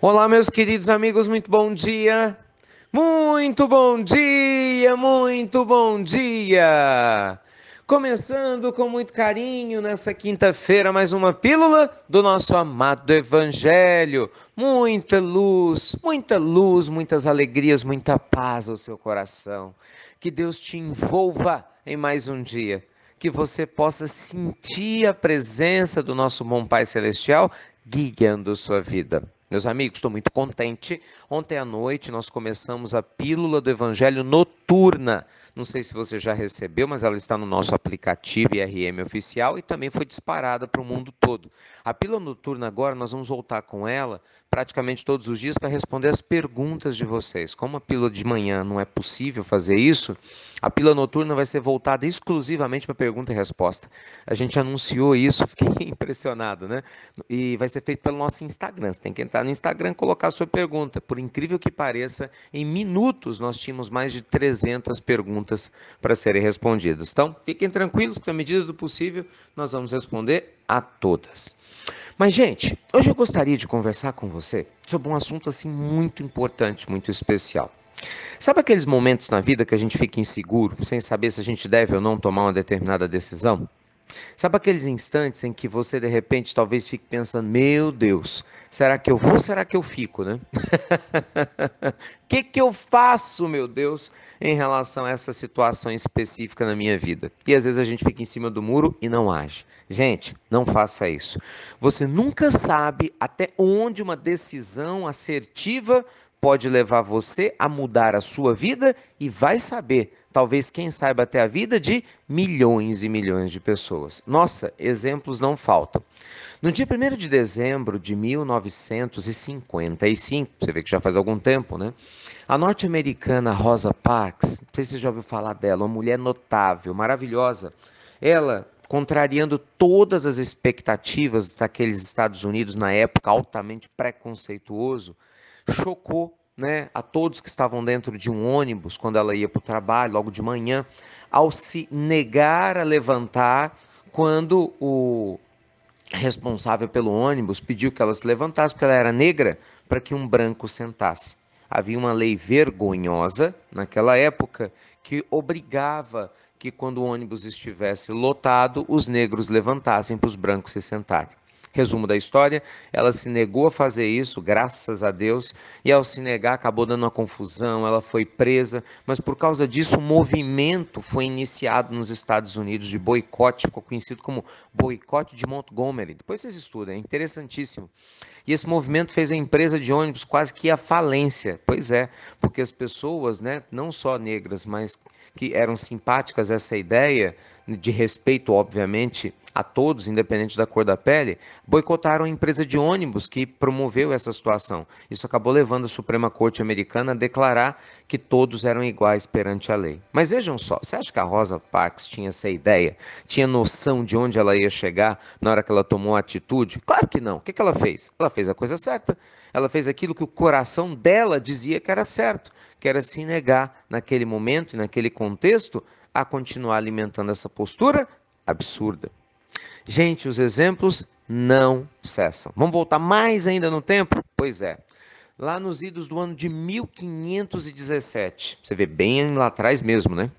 Olá, meus queridos amigos, muito bom dia! Muito bom dia, muito bom dia! Começando com muito carinho nessa quinta-feira, mais uma pílula do nosso amado Evangelho. Muita luz, muitas alegrias, muita paz ao seu coração. Que Deus te envolva em mais um dia. Que você possa sentir a presença do nosso bom Pai Celestial guiando sua vida. Meus amigos, estou muito contente. Ontem à noite nós começamos a Pílula do Evangelho Noturna. Não sei se você já recebeu, mas ela está no nosso aplicativo IRM Oficial e também foi disparada para o mundo todo. A Pílula Noturna agora nós vamos voltar com ela praticamente todos os dias para responder as perguntas de vocês. Como a Pílula de manhã não é possível fazer isso, a Pílula Noturna vai ser voltada exclusivamente para pergunta e resposta. A gente anunciou isso, fiquei impressionado, né? E vai ser feito pelo nosso Instagram. Você tem que entrar no Instagram e colocar a sua pergunta. Por incrível que pareça, em minutos nós tínhamos mais de 300 perguntas para serem respondidas. Então, fiquem tranquilos que, na medida do possível, nós vamos responder a todas. Mas, gente, hoje eu gostaria de conversar com você sobre um assunto assim muito importante, muito especial. Sabe aqueles momentos na vida que a gente fica inseguro, sem saber se a gente deve ou não tomar uma determinada decisão? Sabe aqueles instantes em que você de repente talvez fique pensando, meu Deus, será que eu vou, será que eu fico, né? O que eu faço, meu Deus, em relação a essa situação específica na minha vida? E às vezes a gente fica em cima do muro e não age. Gente, não faça isso. Você nunca sabe até onde uma decisão assertiva pode levar você a mudar a sua vida e vai saber, talvez quem saiba até a vida de milhões e milhões de pessoas. Nossa, exemplos não faltam. No dia 1º de dezembro de 1955, você vê que já faz algum tempo, né? A norte-americana Rosa Parks, não sei se você já ouviu falar dela, uma mulher notável, maravilhosa. Ela, contrariando todas as expectativas daqueles Estados Unidos na época altamente preconceituoso, chocou, né, a todos que estavam dentro de um ônibus quando ela ia para o trabalho, logo de manhã, ao se negar a levantar quando o responsável pelo ônibus pediu que ela se levantasse, porque ela era negra, para que um branco sentasse. Havia uma lei vergonhosa naquela época que obrigava que quando o ônibus estivesse lotado, os negros levantassem para os brancos se sentarem. Resumo da história, ela se negou a fazer isso, graças a Deus, e ao se negar acabou dando uma confusão, ela foi presa, mas por causa disso um movimento foi iniciado nos Estados Unidos de boicote, ficou conhecido como boicote de Montgomery. Depois vocês estudam, é interessantíssimo. E esse movimento fez a empresa de ônibus quase que ir à falência. Pois é, porque as pessoas, né, não só negras, mas que eram simpáticas a essa ideia, de respeito, obviamente, a todos, independente da cor da pele, boicotaram a empresa de ônibus que promoveu essa situação. Isso acabou levando a Suprema Corte Americana a declarar que todos eram iguais perante a lei. Mas vejam só, você acha que a Rosa Parks tinha essa ideia? Tinha noção de onde ela ia chegar na hora que ela tomou a atitude? Claro que não. O que ela fez? Ela fez a coisa certa. Ela fez aquilo que o coração dela dizia que era certo, que era se negar naquele momento e naquele contexto a continuar alimentando essa postura absurda. Gente, os exemplos não cessam. Vamos voltar mais ainda no tempo? Pois é. Lá nos idos do ano de 1517. Você vê bem lá atrás mesmo, né?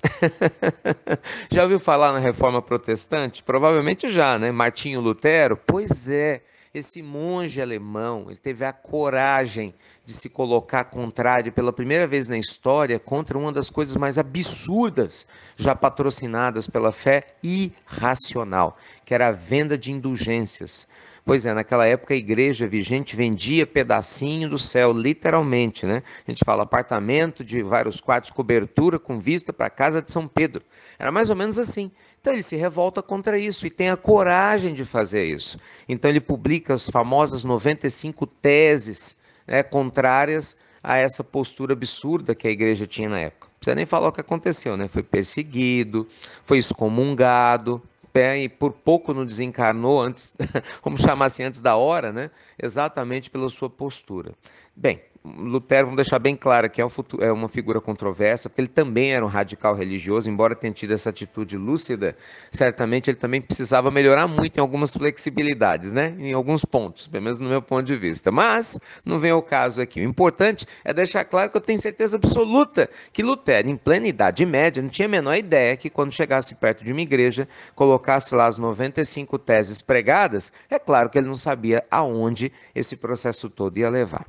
Já ouviu falar na Reforma Protestante? Provavelmente já, né? Martinho Lutero? Pois é. Esse monge alemão, ele teve a coragem de se colocar contrário pela primeira vez na história contra uma das coisas mais absurdas já patrocinadas pela fé irracional, que era a venda de indulgências. Pois é, naquela época a igreja vigente vendia pedacinho do céu, literalmente, né? A gente fala apartamento de vários quartos, cobertura com vista para a casa de São Pedro. Era mais ou menos assim. Então ele se revolta contra isso e tem a coragem de fazer isso. Então ele publica as famosas 95 teses, né, contrárias a essa postura absurda que a igreja tinha na época. Não precisa nem falar o que aconteceu, né? Foi perseguido, foi excomungado, e por pouco não desencarnou antes, vamos chamar assim, antes da hora, né? Exatamente pela sua postura. Bem, Lutero, vamos deixar bem claro que é uma figura controversa, porque ele também era um radical religioso, embora tenha tido essa atitude lúcida, certamente ele também precisava melhorar muito em algumas flexibilidades, né? Em alguns pontos, pelo menos no meu ponto de vista. Mas não vem ao caso aqui. O importante é deixar claro que eu tenho certeza absoluta que Lutero, em plena Idade Média, não tinha a menor ideia que quando chegasse perto de uma igreja, colocasse lá as 95 teses pregadas, é claro que ele não sabia aonde esse processo todo ia levar.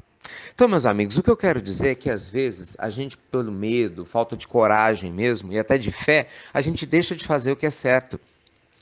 Então, meus amigos, o que eu quero dizer é que às vezes a gente, pelo medo, falta de coragem mesmo e até de fé, a gente deixa de fazer o que é certo,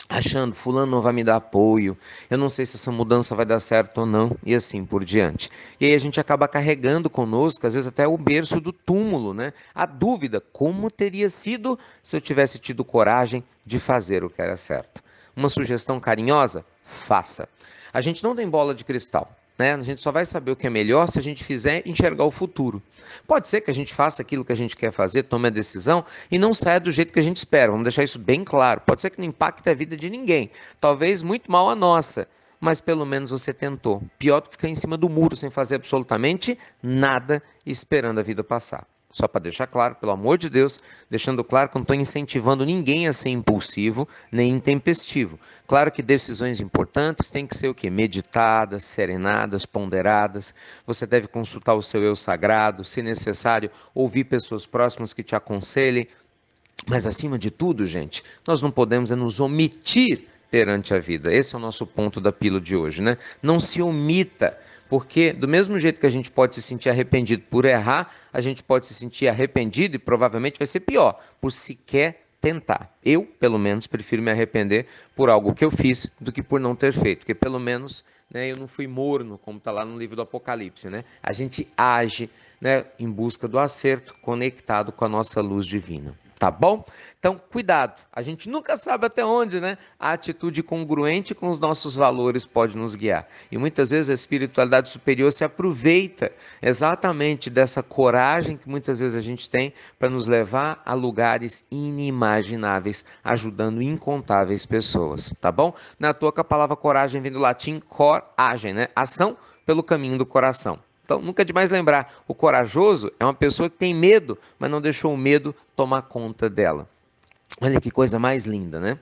achando fulano não vai me dar apoio, eu não sei se essa mudança vai dar certo ou não, e assim por diante. E aí a gente acaba carregando conosco, às vezes até o berço do túmulo, né? A dúvida, como teria sido se eu tivesse tido coragem de fazer o que era certo. Uma sugestão carinhosa? Faça. A gente não tem bola de cristal, né? A gente só vai saber o que é melhor se a gente fizer enxergar o futuro. Pode ser que a gente faça aquilo que a gente quer fazer, tome a decisão e não saia do jeito que a gente espera. Vamos deixar isso bem claro. Pode ser que não impacte a vida de ninguém. Talvez muito mal a nossa. Mas pelo menos você tentou. Pior do que ficar em cima do muro sem fazer absolutamente nada esperando a vida passar. Só para deixar claro, pelo amor de Deus, deixando claro que eu não estou incentivando ninguém a ser impulsivo nem intempestivo. Claro que decisões importantes têm que ser o quê? Meditadas, serenadas, ponderadas. Você deve consultar o seu eu sagrado, se necessário, ouvir pessoas próximas que te aconselhem. Mas acima de tudo, gente, nós não podemos nos omitir perante a vida. Esse é o nosso ponto da pílula de hoje, né? Não se omita. Porque, do mesmo jeito que a gente pode se sentir arrependido por errar, a gente pode se sentir arrependido e provavelmente vai ser pior, por sequer tentar. Eu, pelo menos, prefiro me arrepender por algo que eu fiz do que por não ter feito. Porque, pelo menos, né, eu não fui morno, como está lá no livro do Apocalipse. Né? A gente age, né, em busca do acerto, conectado com a nossa luz divina. Tá bom? Então, cuidado. A gente nunca sabe até onde, né? A atitude congruente com os nossos valores pode nos guiar. E muitas vezes a espiritualidade superior se aproveita exatamente dessa coragem que muitas vezes a gente tem para nos levar a lugares inimagináveis, ajudando incontáveis pessoas. Tá bom? Não é à toa que a palavra coragem vem do latim coragem, né? Ação pelo caminho do coração. Então, nunca é demais lembrar, o corajoso é uma pessoa que tem medo, mas não deixou o medo tomar conta dela. Olha que coisa mais linda, né?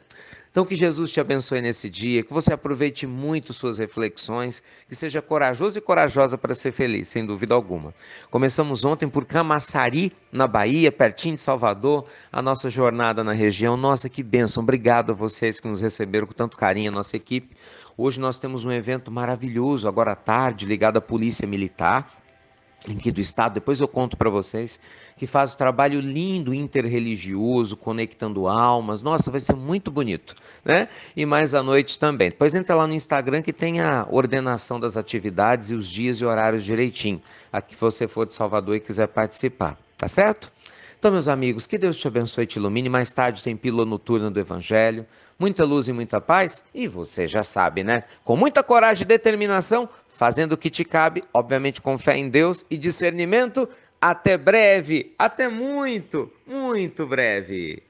Então, que Jesus te abençoe nesse dia, que você aproveite muito suas reflexões, que seja corajoso e corajosa para ser feliz, sem dúvida alguma. Começamos ontem por Camaçari, na Bahia, pertinho de Salvador, a nossa jornada na região. Nossa, que bênção! Obrigado a vocês que nos receberam com tanto carinho, a nossa equipe. Hoje nós temos um evento maravilhoso, agora à tarde, ligado à Polícia Militar, aqui do estado, depois eu conto para vocês, que faz um trabalho lindo, interreligioso, conectando almas. Nossa, vai ser muito bonito, né? E mais à noite também. Depois entra lá no Instagram que tem a ordenação das atividades e os dias e horários direitinho, aqui se você for de Salvador e quiser participar, tá certo? Então, meus amigos, que Deus te abençoe e te ilumine. Mais tarde tem pílula noturna do Evangelho. Muita luz e muita paz. E você já sabe, né? Com muita coragem e determinação, fazendo o que te cabe, obviamente com fé em Deus e discernimento. Até breve. Até muito, muito breve.